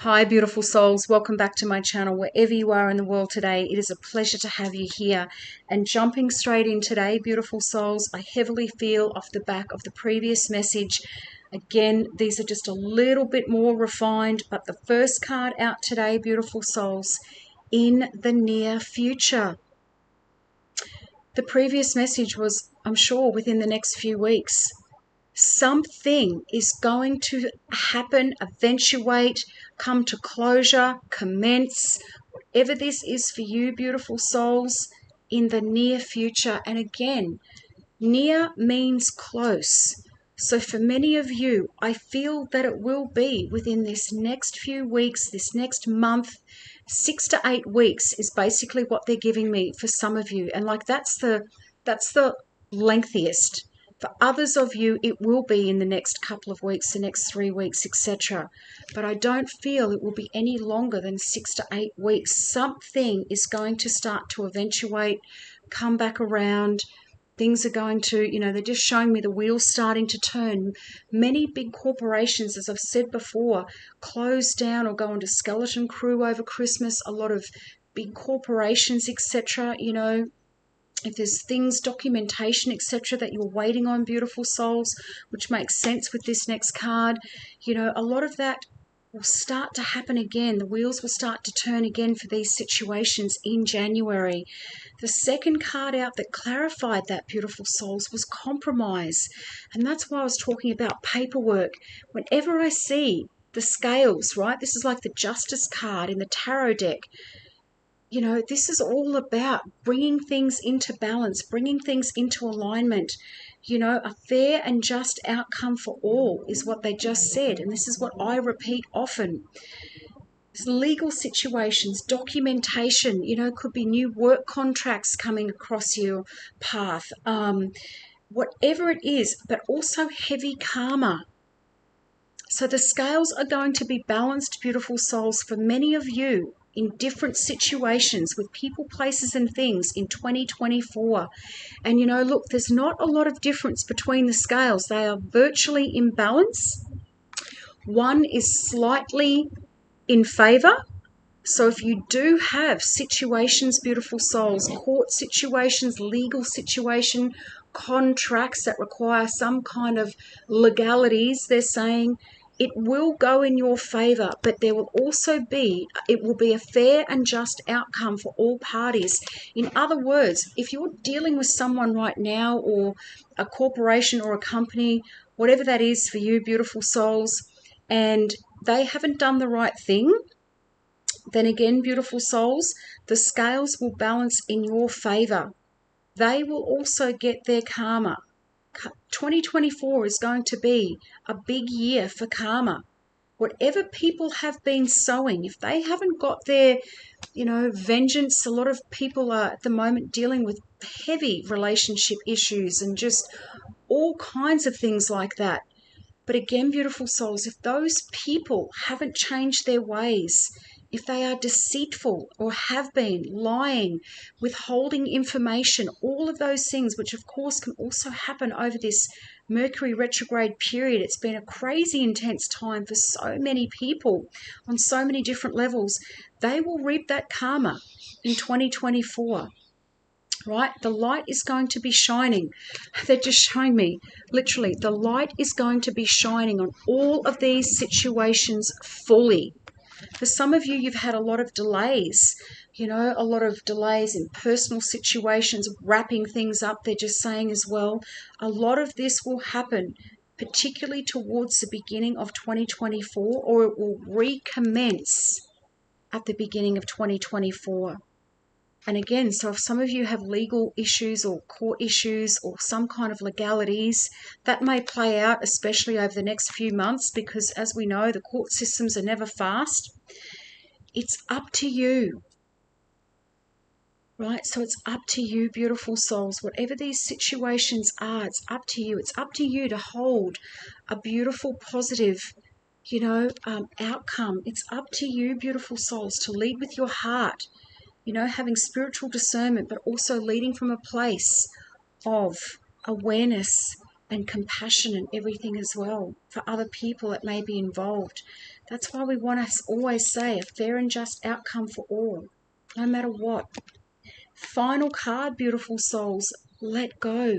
Hi, beautiful souls. Welcome back to my channel. Wherever you are in the world today, it is a pleasure to have you here. And jumping straight in today, beautiful souls, I heavily feel off the back of the previous message. Again, these are just a little bit more refined, but the first card out today, beautiful souls, in the near future. The previous message was, I'm sure, within the next few weeks. Something is going to happen, eventuate, come to closure, commence, whatever this is for you, beautiful souls, in the near future. And again, near means close. So for many of you, I feel that it will be within this next few weeks, this next month. 6 to 8 weeks is basically what they're giving me for some of you. And like that's the lengthiest. For others of you, it will be in the next couple of weeks, the next 3 weeks, etc. But I don't feel it will be any longer than 6 to 8 weeks. Something is going to start to eventuate, come back around. Things are going to, they're just showing me the wheels starting to turn. Many big corporations, as I've said before, close down or go into skeleton crew over Christmas. A lot of big corporations, etc., if there's things, documentation, etc., that you're waiting on, beautiful souls, which makes sense with this next card, a lot of that will start to happen again. The wheels will start to turn again for these situations in January. The second card out that clarified that, beautiful souls, was compromise. And that's why I was talking about paperwork. Whenever I see the scales, right, this is like the Justice card in the tarot deck. This is all about bringing things into balance, bringing things into alignment. A fair and just outcome for all is what they just said. And this is what I repeat often. Legal situations, documentation, could be new work contracts coming across your path, whatever it is, but also heavy karma. So the scales are going to be balanced, beautiful souls, for many of you in different situations with people, places, and things in 2024. And look, there's not a lot of difference between the scales. They are virtually in balance. One is slightly in favor. So if you do have situations, beautiful souls, court situations, legal situation, contracts that require some kind of legalities, they're saying it will go in your favor, but there will also be, it will be a fair and just outcome for all parties. In other words, if you're dealing with someone right now, or a corporation or a company, whatever that is for you, beautiful souls, and they haven't done the right thing, then again, beautiful souls, the scales will balance in your favor. They will also get their karma. 2024 is going to be a big year for karma. Whatever people have been sowing, if they haven't got their, vengeance, a lot of people are at the moment dealing with heavy relationship issues and just all kinds of things like that. But again, beautiful souls, if those people haven't changed their ways, if they are deceitful or have been lying, withholding information, all of those things, which of course can also happen over this Mercury retrograde period. It's been a crazy intense time for so many people on so many different levels. They will reap that karma in 2024. Right? The light is going to be shining. They're just showing me, literally, the light is going to be shining on all of these situations fully. For some of you, you've had a lot of delays, a lot of delays in personal situations, wrapping things up. They're just saying as well, a lot of this will happen, particularly towards the beginning of 2024, or it will recommence at the beginning of 2024. And again, so if some of you have legal issues or court issues or some kind of legalities, that may play out, especially over the next few months, because as we know, the court systems are never fast. It's up to you, right? So it's up to you, beautiful souls. Whatever these situations are, it's up to you. It's up to you to hold a beautiful, positive, outcome. It's up to you, beautiful souls, to lead with your heart. Having spiritual discernment, but also leading from a place of awareness and compassion and everything as well for other people that may be involved. That's why we want to always say a fair and just outcome for all, no matter what. Final card, beautiful souls, let go.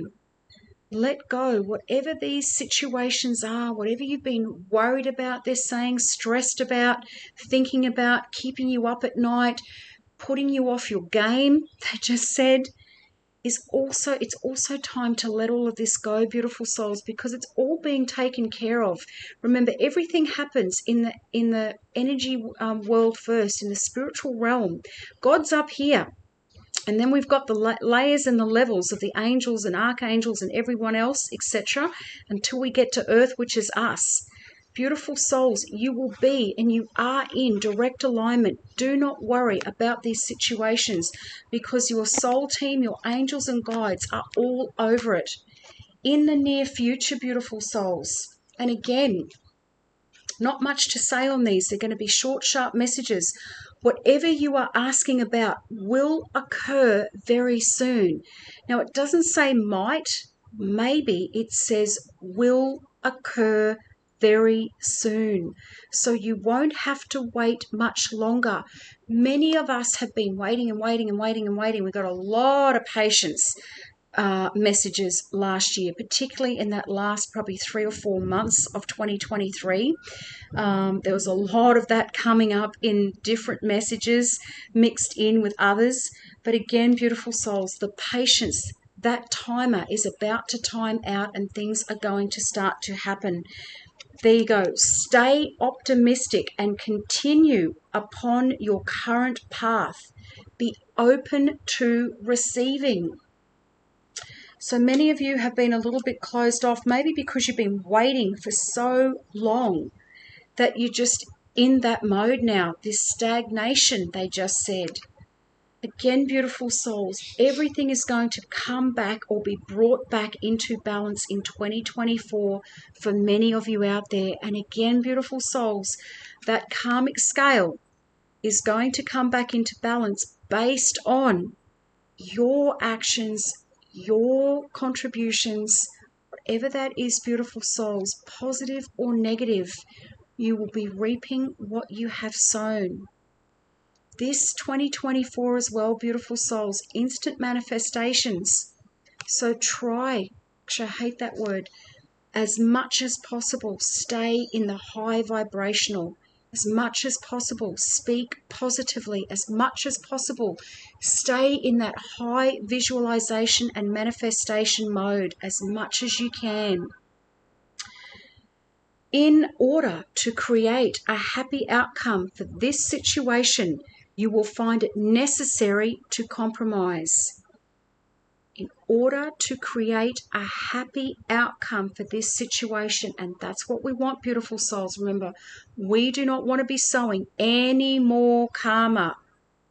Let go. Whatever these situations are, whatever you've been worried about, they're saying, stressed about, thinking about, keeping you up at night, putting you off your game, they just said, it's also time to let all of this go, beautiful souls, because it's all being taken care of. Remember, everything happens in the energy world first, in the spiritual realm. God's up here. And then we've got the layers and the levels of the angels and archangels and everyone else, etc., until we get to earth, which is us. Beautiful souls, you will be and you are in direct alignment. Do not worry about these situations, because your soul team, your angels and guides are all over it. In the near future, beautiful souls. And again, not much to say on these. They're going to be short, sharp messages. Whatever you are asking about will occur very soon. Now, it doesn't say might, maybe. It says will occur very soon. So you won't have to wait much longer. Many of us have been waiting and waiting and waiting and waiting. We've got a lot of patience messages last year, particularly in that last probably 3 or 4 months of 2023. There was a lot of that coming up in different messages mixed in with others. But again, beautiful souls, the patience, that timer is about to time out and things are going to start to happen. There you go. Stay optimistic and continue upon your current path. Be open to receiving. So many of you have been a little bit closed off, maybe because you've been waiting for so long that you're just in that mode now, this stagnation, they just said. Again, beautiful souls, everything is going to come back or be brought back into balance in 2024 for many of you out there. And again, beautiful souls, that karmic scale is going to come back into balance based on your actions, your contributions, whatever that is, beautiful souls, positive or negative. You will be reaping what you have sown. This 2024 as well, beautiful souls, instant manifestations. So try, actually I hate that word, as much as possible, stay in the high vibrational. As much as possible, speak positively. As much as possible, stay in that high visualization and manifestation mode as much as you can. In order to create a happy outcome for this situation, you will find it necessary to compromise. In order to create a happy outcome for this situation, and that's what we want, beautiful souls. Remember, we do not want to be sowing any more karma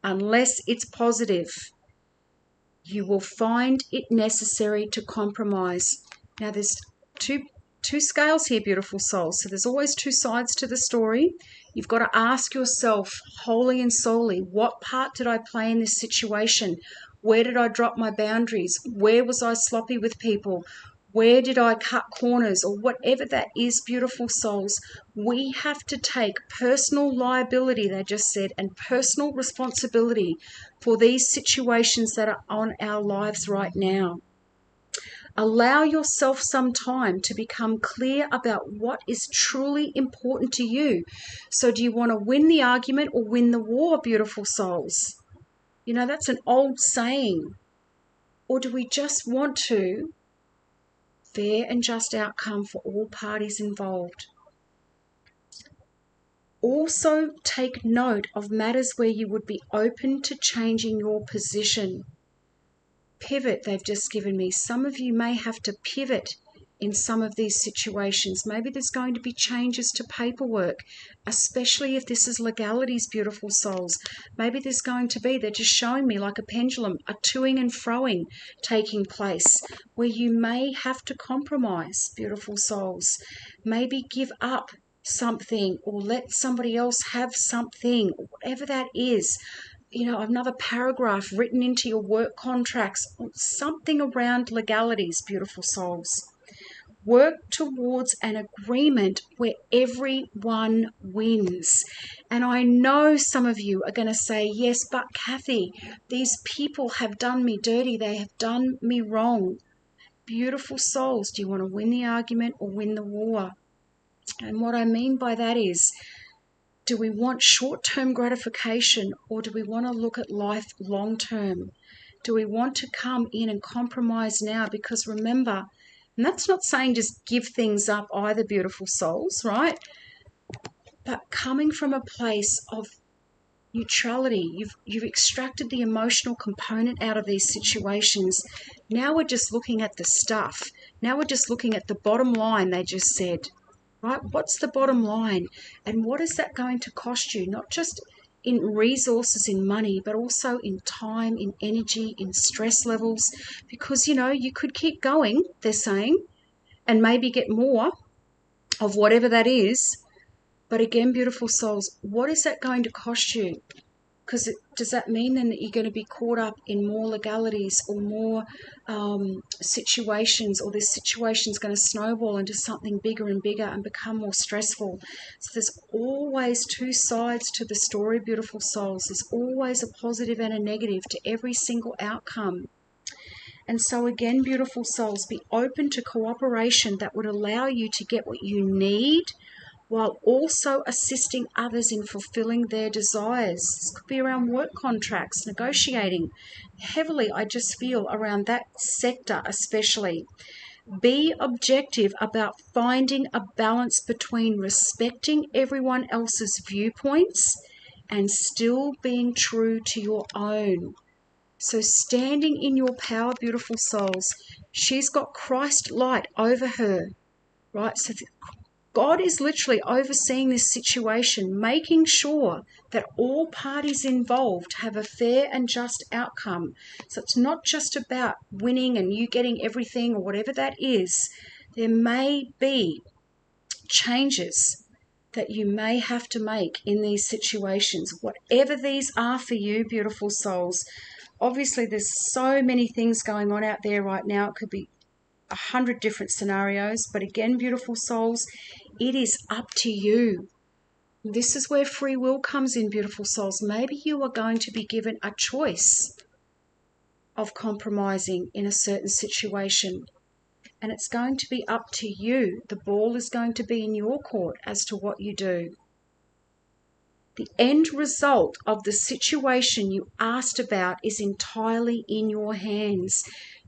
unless it's positive. You will find it necessary to compromise. Now, there's two scales here, beautiful souls. So there's always two sides to the story. You've got to ask yourself wholly and solely, what part did I play in this situation? Where did I drop my boundaries? Where was I sloppy with people? Where did I cut corners? Or whatever that is, beautiful souls, we have to take personal liability, they just said, and personal responsibility for these situations that are on our lives right now. Allow yourself some time to become clear about what is truly important to you. So do you want to win the argument or win the war, beautiful souls? You know, that's an old saying. Or do we just want to fair and just outcome for all parties involved? Also take note of matters where you would be open to changing your position. Pivot, they've just given me. Some of you may have to pivot in some of these situations. Maybe there's going to be changes to paperwork, especially if this is legalities, beautiful souls. Maybe there's going to be, they're just showing me like a pendulum, a toing and froing taking place where you may have to compromise, beautiful souls. Maybe give up something or let somebody else have something, whatever that is. You know, another paragraph written into your work contracts, something around legalities, beautiful souls. Work towards an agreement where everyone wins. And I know some of you are going to say, yes, but Kathy, these people have done me dirty. They have done me wrong. Beautiful souls, do you want to win the argument or win the war? And what I mean by that is, do we want short-term gratification, or do we want to look at life long-term? Do we want to come in and compromise now? Because remember, and that's not saying just give things up either, beautiful souls, right? But coming from a place of neutrality, you've extracted the emotional component out of these situations. Now we're just looking at the stuff. Now we're just looking at the bottom line, they just said. Right? What's the bottom line? And what is that going to cost you? Not just in resources, in money, but also in time, in energy, in stress levels. Because, you could keep going, they're saying, and maybe get more of whatever that is. But again, beautiful souls, what is that going to cost you? Because does that mean then that you're going to be caught up in more legalities or more situations, or this situation's going to snowball into something bigger and bigger and become more stressful? So there's always two sides to the story, beautiful souls. There's always a positive and a negative to every single outcome. And so again, beautiful souls, be open to cooperation that would allow you to get what you need, while also assisting others in fulfilling their desires. This could be around work contracts, negotiating. Heavily, I just feel around that sector especially. Be objective about finding a balance between respecting everyone else's viewpoints and still being true to your own. So standing in your power, beautiful souls, she's got Christ light over her, right? So God is literally overseeing this situation, making sure that all parties involved have a fair and just outcome. So it's not just about winning and you getting everything or whatever that is. There may be changes that you may have to make in these situations, whatever these are for you, beautiful souls. Obviously, there's so many things going on out there right now. It could be 100 different scenarios, but again, beautiful souls, it is up to you. This is where free will comes in, beautiful souls. Maybe you are going to be given a choice of compromising in a certain situation, and it's going to be up to you. The ball is going to be in your court as to what you do. The end result of the situation you asked about is entirely in your hands.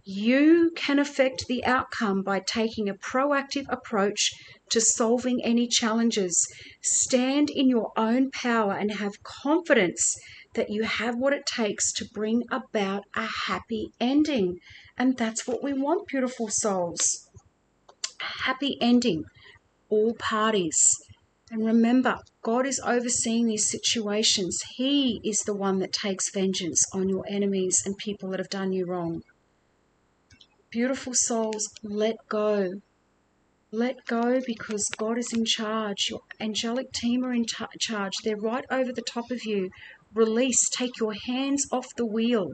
You can affect the outcome by taking a proactive approach to solving any challenges. Stand in your own power and have confidence that you have what it takes to bring about a happy ending. And that's what we want, beautiful souls. A happy ending. All parties. And remember, God is overseeing these situations. He is the one that takes vengeance on your enemies and people that have done you wrong. Beautiful souls, let go. Let go, because God is in charge. Your angelic team are in charge. They're right over the top of you. Release. Take your hands off the wheel.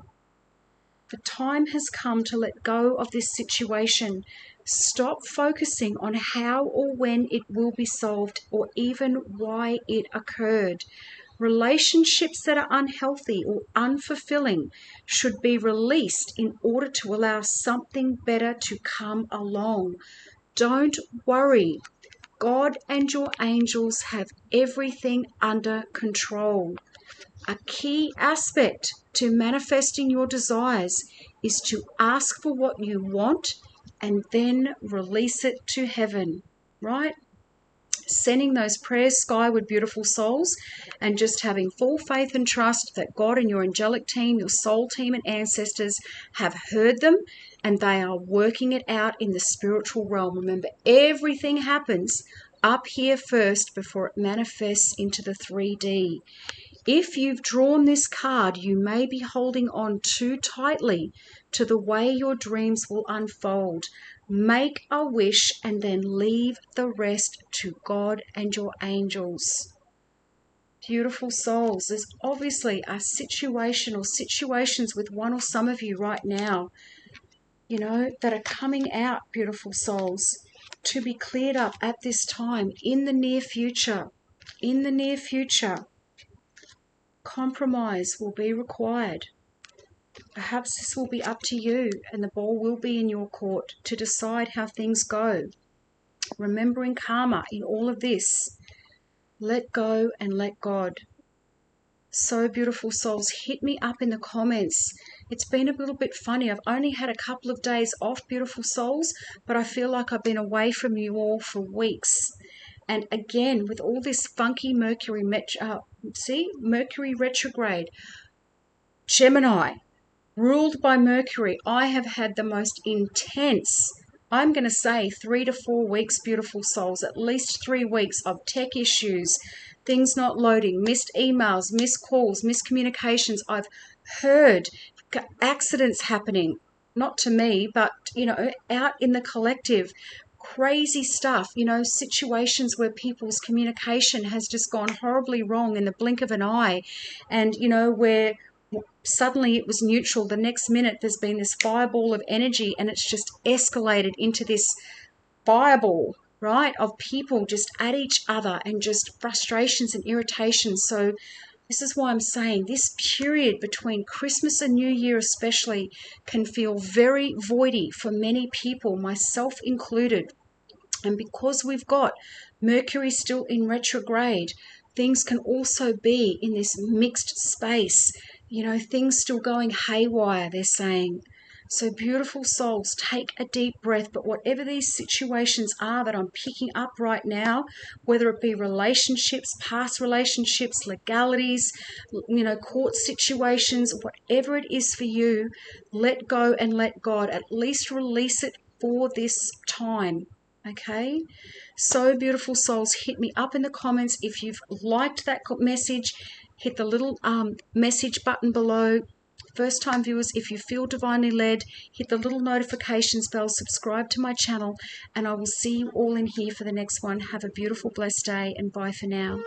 The time has come to let go of this situation. Stop focusing on how or when it will be solved, or even why it occurred. Relationships that are unhealthy or unfulfilling should be released in order to allow something better to come along. Don't worry. God and your angels have everything under control. A key aspect to manifesting your desires is to ask for what you want and then release it to heaven, right? Sending those prayers skyward, beautiful souls, and just having full faith and trust that God and your angelic team, your soul team and ancestors have heard them, and they are working it out in the spiritual realm. Remember, everything happens up here first before it manifests into the 3D. If you've drawn this card, you may be holding on too tightly to the way your dreams will unfold. Make a wish and then leave the rest to God and your angels. Beautiful souls, there's obviously a situation or situations with one or some of you right now, that are coming out, beautiful souls. to be cleared up at this time in the near future. In the near future, compromise will be required. Perhaps this will be up to you, and the ball will be in your court to decide how things go. Remembering karma in all of this. Let go and let God. So beautiful souls, hit me up in the comments. It's been a little bit funny. I've only had a couple of days off, beautiful souls, but I feel like I've been away from you all for weeks. And again, with all this funky Mercury retrograde, Gemini, ruled by Mercury, I have had the most intense, I'm going to say 3 to 4 weeks, beautiful souls, at least 3 weeks of tech issues, things not loading, missed emails, missed calls, miscommunications. I've heard accidents happening, not to me, but, out in the collective. Crazy stuff, situations where people's communication has just gone horribly wrong in the blink of an eye. And, where suddenly it was neutral, the next minute there's been this fireball of energy, and it's just escalated into this fireball, right, of people just at each other, and just frustrations and irritations. So this is why I'm saying this period between Christmas and New Year especially can feel very voidy for many people, myself included. And because we've got Mercury still in retrograde, things can also be in this mixed space, things still going haywire, they're saying. So beautiful souls, take a deep breath. But whatever these situations are that I'm picking up right now, whether it be relationships, past relationships, legalities, court situations, whatever it is for you, let go and let God. At least release it for this time. Okay? So beautiful souls, hit me up in the comments if you've liked that message. Hit the little message button below. First time viewers, if you feel divinely led, hit the little notifications bell, subscribe to my channel, and I will see you all in here for the next one. Have a beautiful, blessed day, and bye for now.